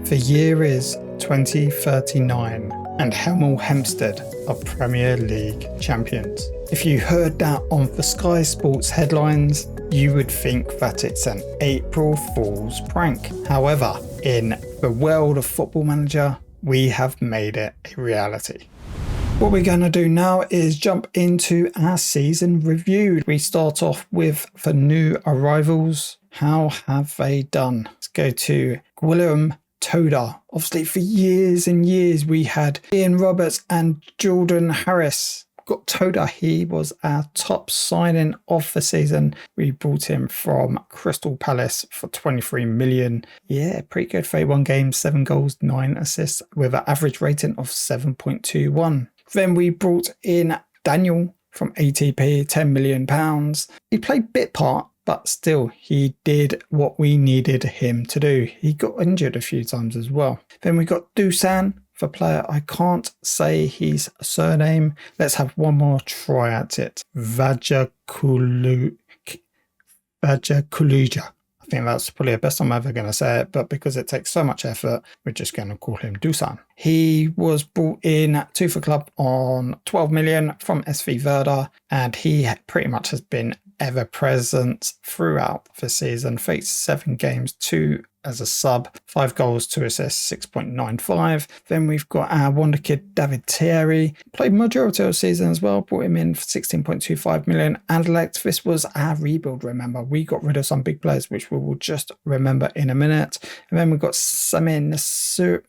The year is 2039 and Hemel Hempstead are Premier League champions. If you heard that on the Sky Sports headlines, you would think that it's an April Fool's prank. However, in the world of Football Manager, we have made it a reality. What we're going to do now is jump into our season review. We start off with the new arrivals. How have they done? Let's go to Guillaume Toda. Obviously, for years and years, we had Ian Roberts and Jordan Harris. Got Toda, he was our top signing of the season. We brought him from Crystal Palace for 23 million. Yeah, pretty good. 31 games, 7 goals, 9 assists with an average rating of 7.21. Then we brought in Daniel from ATP, £10 million. He played bit part, but still he did what we needed him to do. He got injured a few times as well. Then we got Dusan, the player, I can't say his surname. Let's have one more try at it. Vajakuluja. I think that's probably the best I'm ever going to say it, but because it takes so much effort, we're just going to call him Dusan. He was brought in to the club on 12 million from SV Verda, and he pretty much has been ever present throughout the season. 37 games, 2 as a sub, 5 goals, 2 assists, 6.95. Then we've got our wonder kid David Thierry, played majority of the season as well, brought him in for 16.25 million. Anderlecht, this was our rebuild, remember. We got rid of some big players, which we will just remember in a minute. And then we've got Samir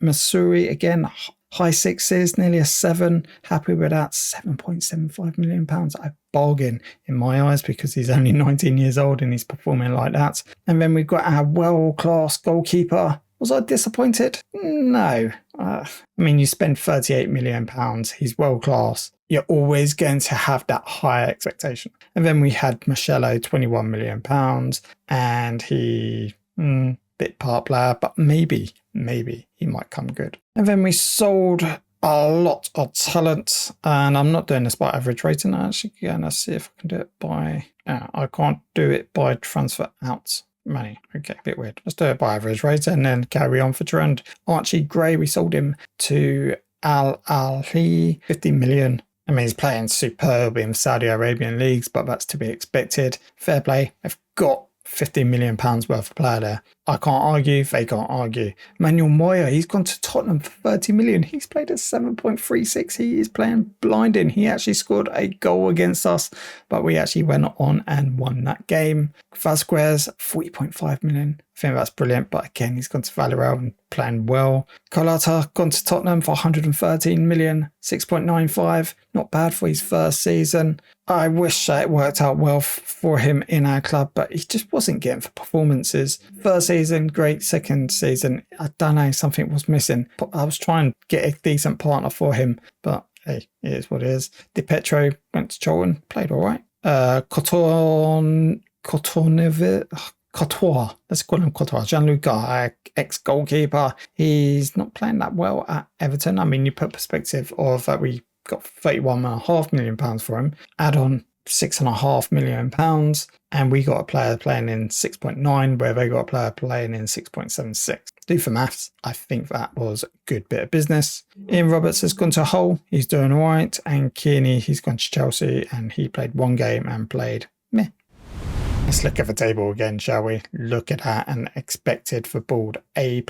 Masuri, again, high sixes, nearly a 7. Happy with that. £7.75 million. A bargain in my eyes because he's only 19 years old and he's performing like that. And then we've got our world-class goalkeeper. Was I disappointed? No. You spend £38 million. He's world-class. You're always going to have that higher expectation. And then we had Marcelo, £21 million. And he... bit part player, but maybe he might come good. And then we sold a lot of talent, and I'm not doing this by average rating. I'm actually going to see if I can do it by... I can't do it by transfer out money. Okay, a bit weird. Let's do it by average rating and then carry on for trend. Archie Gray, we sold him to Al Ahly, 50 million. He's playing superb in Saudi Arabian leagues, but that's to be expected. Fair play. They've got £15 million worth of player there. I can't argue, they can't argue. Manuel Moya, he's gone to Tottenham for 30 million. He's played at 7.36. He is playing blinding. He actually scored a goal against us, but we actually went on and won that game. Vasquez, 40.5 million. I think that's brilliant, but again, he's gone to Villarreal and playing well. Colata gone to Tottenham for 113 million, 6.95. Not bad for his first season. I wish it worked out well for him in our club, but he just wasn't getting the performances. First season, great. Second season, I don't know, something was missing. I was trying to get a decent partner for him, but hey, it is what it is. Di Petro went to Charlton, played all right. Courtois, let's call him Courtois. Gianluca, ex-goalkeeper. He's not playing that well at Everton. You put perspective of that we got £31.5 million for him. Add on £6.5 million, and we got a player playing in 6.9, where they got a player playing in 6.76. Do for maths, I think that was a good bit of business. Ian Roberts has gone to Hull, he's doing all right, and Kearney, he's gone to Chelsea, and he played 1 game and played meh. Let's look at the table again, shall we? Look at that, and expected for board A+.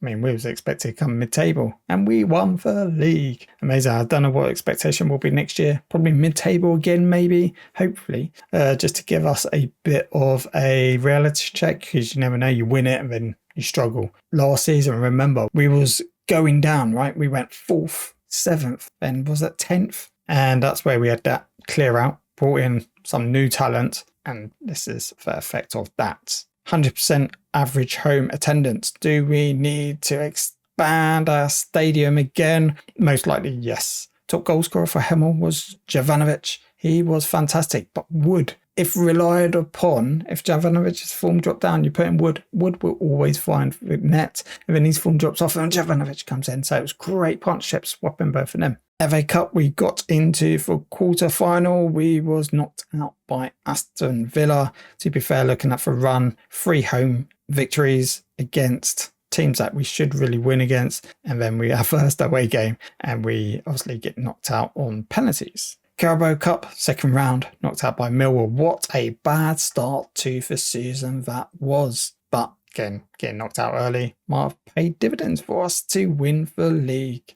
We was expected to come mid-table, and we won the league. Amazing. I don't know what expectation will be next year. Probably mid-table again, maybe, hopefully, just to give us a bit of a reality check, because you never know, you win it and then you struggle. Last season, remember, we was going down, right? We went 4th, 7th, then was it 10th? And that's where we had that clear out, brought in some new talent, and this is the effect of that. 100% average home attendance. Do we need to expand our stadium again? Most likely, yes. Top goal scorer for Hemel was Jovanovic. He was fantastic, but Wood, if relied upon, if Jovanovic's form dropped down, you put in Wood will always find the net, and then his form drops off and Jovanovic comes in. So it was great partnership, swapping both of them. FA Cup, we got into for quarter final. We was knocked out by Aston Villa. To be fair, looking at the run, 3 home victories against teams that we should really win against. And then we our first away game and we obviously get knocked out on penalties. Carabao Cup, second round, knocked out by Millwall. What a bad start to the season that was. But again, getting knocked out early might have paid dividends for us to win the league.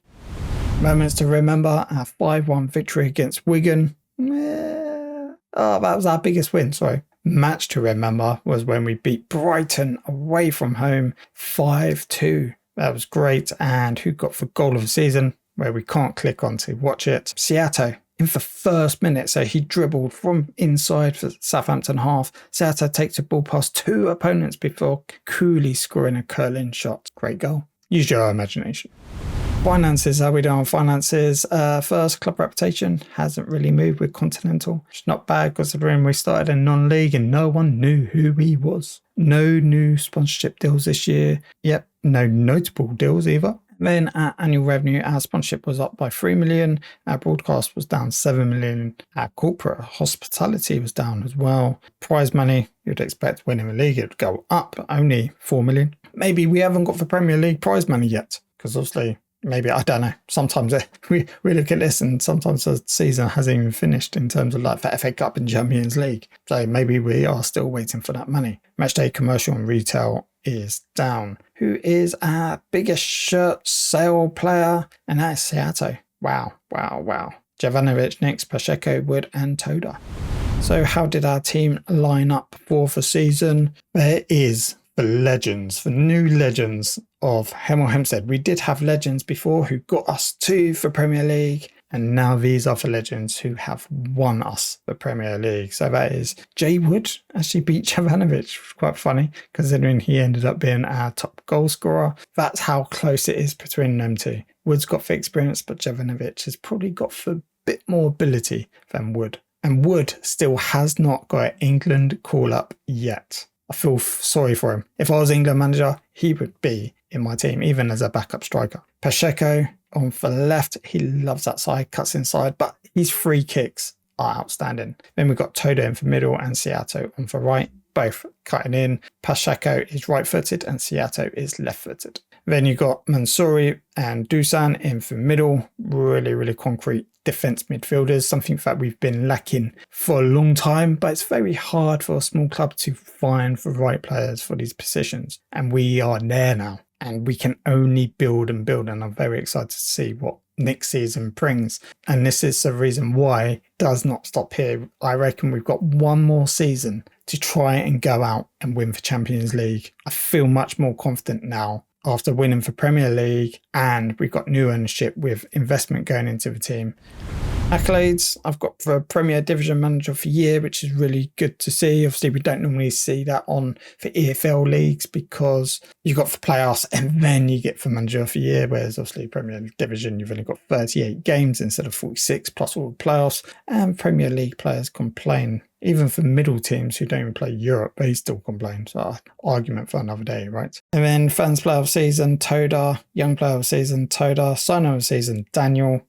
Moments to remember, our 5-1 victory against Wigan. That was our biggest win, sorry. Match to remember was when we beat Brighton away from home 5-2. That was great. And who got the goal of the season, where we can't click on to watch it? Seato. In the first minute, so he dribbled from inside for Southampton half. Seato takes the ball past 2 opponents before coolly scoring a curling shot. Great goal. Use your imagination. Finances, how we doing on finances? First, club reputation hasn't really moved with Continental. It's not bad considering we started in non-league and no one knew who he was. No new sponsorship deals this year. Yep, no notable deals either. Then our annual revenue, our sponsorship was up by 3 million. Our broadcast was down 7 million. Our corporate hospitality was down as well. Prize money, you'd expect winning the league, it would go up, only 4 million. Maybe we haven't got the Premier League prize money yet, because obviously, maybe, I don't know. Sometimes we look at this and sometimes the season hasn't even finished in terms of like the FA Cup and Champions League. So maybe we are still waiting for that money. Matchday commercial and retail is down. Who is our biggest shirt sale player? And that is Seato. Wow. Jovanovic, next, Pacheco, Wood and Toda. So how did our team line up for the season? There is the legends, the new legends of Hemel Hempstead. We did have legends before who got us to the Premier League, and now these are the legends who have won us the Premier League. So that is Jay Wood actually beat Jovanovic, which was quite funny considering he ended up being our top goal scorer. That's how close it is between them two. Wood's got the experience, but Jovanovic has probably got the bit more ability than Wood. And Wood still has not got an England call-up yet. I feel sorry for him. If I was England manager, he would be in my team, even as a backup striker. Pacheco on the left, he loves that side, cuts inside, but his free kicks are outstanding. Then we've got Toda in the middle and Seato on the right, both cutting in. Pacheco is right-footed and Seato is left-footed. Then you've got Mansouri and Dusan in the middle, really concrete defence midfielders, something that we've been lacking for a long time, but it's very hard for a small club to find the right players for these positions. And we are there now, and we can only build and build, and I'm very excited to see what next season brings. And this is the reason why it does not stop here. I reckon we've got one more season to try and go out and win for Champions League. I feel much more confident now after winning for Premier League, and we've got new ownership with investment going into the team. Accolades, I've got the Premier Division Manager of the Year, which is really good to see. Obviously, we don't normally see that on the EFL leagues because you've got the playoffs and then you get the Manager of the Year, whereas obviously Premier Division, you've only got 38 games instead of 46 plus all the playoffs, and Premier League players complain. Even for middle teams who don't even play Europe, they still complain. So argument for another day, right? And then Fans Player of Season, Toda. Young Player of Season, Toda. Signer of Season, Daniel.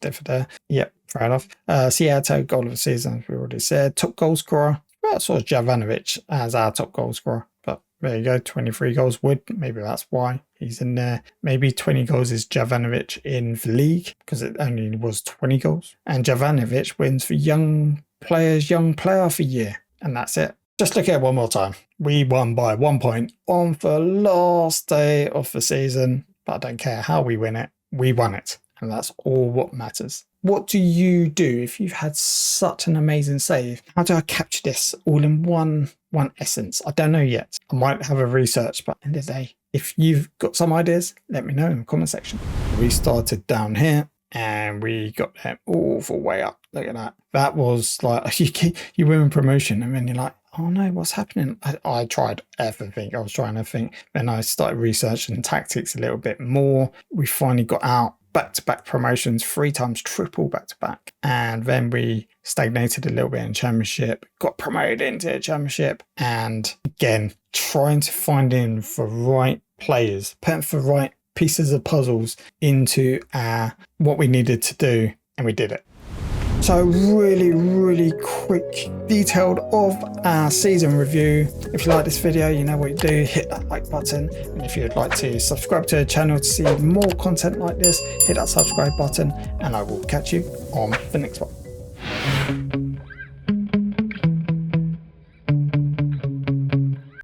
Different there. Yep, fair enough. Seato, Goal of the Season, as we already said. Top Goal Scorer. Well, I saw Jovanovic as our top goal scorer. But there you go, 23 goals. Wood, maybe that's why he's in there. Maybe 20 goals is Jovanovic in the league because it only was 20 goals. And Jovanovic wins for Young Player of the Year, and that's it. Just look at it one more time. We won by 1 point on the last day of the season, but I don't care how we win it. We won it, and that's all what matters. What do you do if you've had such an amazing save? How do I capture this all in one essence? I don't know yet. I might have a research, but at the end of the day, if you've got some ideas, let me know in the comment section. We started down here and we got them all the way up. Look at that. That was like, you win promotion and then you're like, oh no, what's happening? I tried everything. I was trying everything. Then I started researching tactics a little bit more. We finally got out back-to-back promotions, 3 times triple back-to-back. And then we stagnated a little bit in Championship, got promoted into the Championship. And again, trying to find in the right players, putting the right pieces of puzzles into what we needed to do. And we did it. So really quick, detailed of our season review. If you like this video, you know what you do, hit that like button. And if you'd like to subscribe to the channel to see more content like this, hit that subscribe button, and I will catch you on the next one.